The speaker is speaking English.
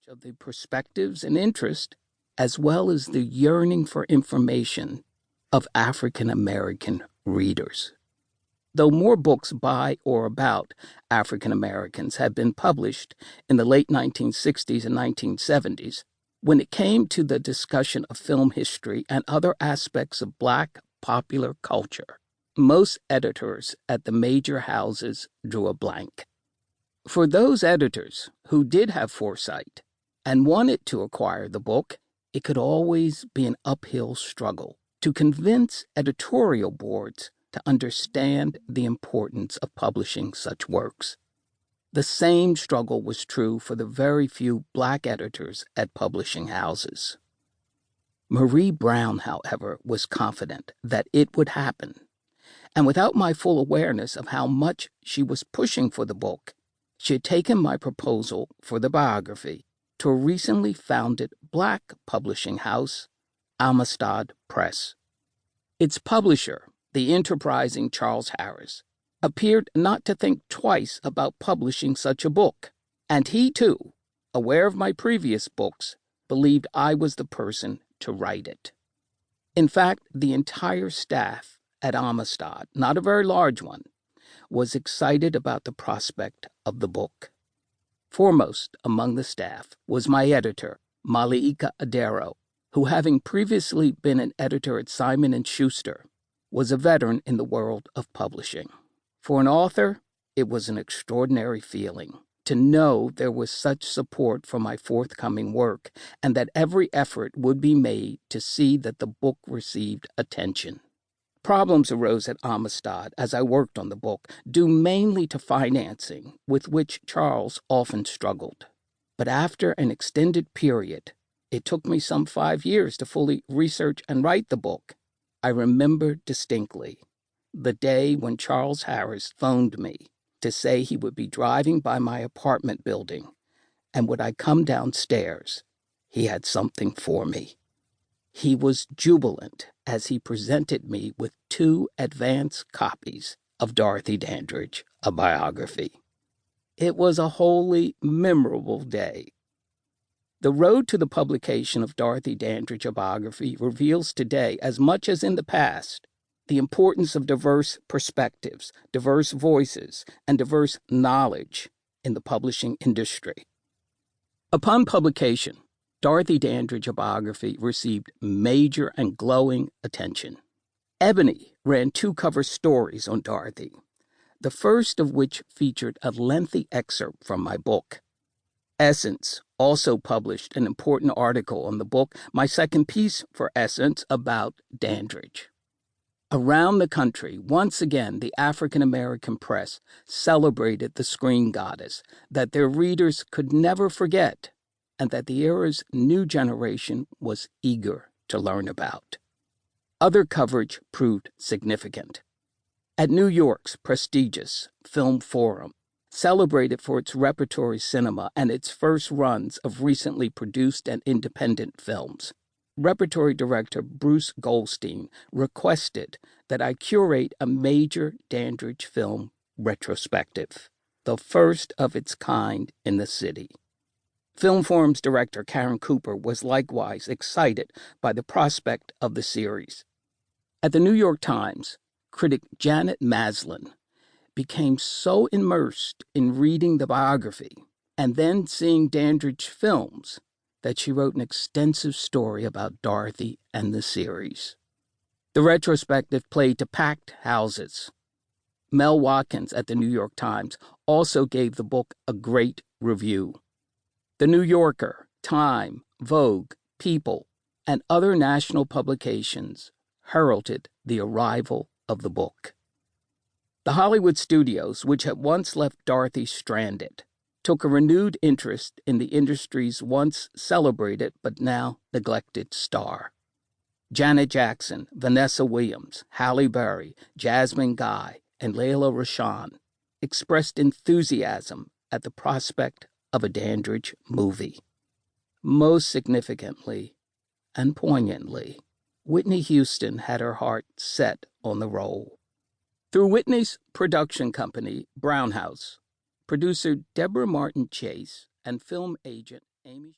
of the perspectives and interest, as well as the yearning for information of African American readers. Though more books by or about African Americans had been published in the late 1960s and 1970s, when it came to the discussion of film history and other aspects of Black popular culture, most editors at the major houses drew a blank. For those editors who did have foresight and wanted to acquire the book, it could always be an uphill struggle to convince editorial boards to understand the importance of publishing such works. The same struggle was true for the very few Black editors at publishing houses. Marie Brown, however, was confident that it would happen, and without my full awareness of how much she was pushing for the book, she had taken my proposal for the biography to a recently founded Black publishing house, Amistad Press. Its publisher, the enterprising Charles Harris, appeared not to think twice about publishing such a book, and he, too, aware of my previous books, believed I was the person to write it. In fact, the entire staff at Amistad, not a very large one, was excited about the prospect of the book. Foremost among the staff was my editor, Malaika Adero, who, having previously been an editor at Simon & Schuster, was a veteran in the world of publishing. For an author, it was an extraordinary feeling to know there was such support for my forthcoming work and that every effort would be made to see that the book received attention. Problems arose at Amistad as I worked on the book, due mainly to financing, with which Charles often struggled. But after an extended period, it took me some 5 years to fully research and write the book. I remember distinctly the day when Charles Harris phoned me to say he would be driving by my apartment building, and when I come downstairs, he had something for me. He was jubilant as he presented me with 2 advance copies of Dorothy Dandridge, a biography. It was a wholly memorable day. The road to the publication of Dorothy Dandridge, a biography, reveals today, as much as in the past, the importance of diverse perspectives, diverse voices, and diverse knowledge in the publishing industry. Upon publication, Dorothy Dandridge, a biography, received major and glowing attention. Ebony ran 2 cover stories on Dorothy, the first of which featured a lengthy excerpt from my book. Essence also published an important article on the book, my second piece for Essence, about Dandridge. Around the country, once again, the African American press celebrated the screen goddess that their readers could never forget and that the era's new generation was eager to learn about. Other coverage proved significant. At New York's prestigious Film Forum, celebrated for its repertory cinema and its first runs of recently produced and independent films, repertory director Bruce Goldstein requested that I curate a major Dandridge film retrospective, the first of its kind in the city. Film Forum's director Karen Cooper was likewise excited by the prospect of the series. At the New York Times, critic Janet Maslin became so immersed in reading the biography and then seeing Dandridge films that she wrote an extensive story about Dorothy and the series. The retrospective played to packed houses. Mel Watkins at the New York Times also gave the book a great review. The New Yorker, Time, Vogue, People, and other national publications heralded the arrival of the book. The Hollywood studios, which had once left Dorothy stranded, took a renewed interest in the industry's once celebrated but now neglected star. Janet Jackson, Vanessa Williams, Halle Berry, Jasmine Guy, and Layla Rashan expressed enthusiasm at the prospect of a Dandridge movie. Most significantly and poignantly, Whitney Houston had her heart set on the role. Through Whitney's production company, Brown House, producer Deborah Martin Chase and film agent Amy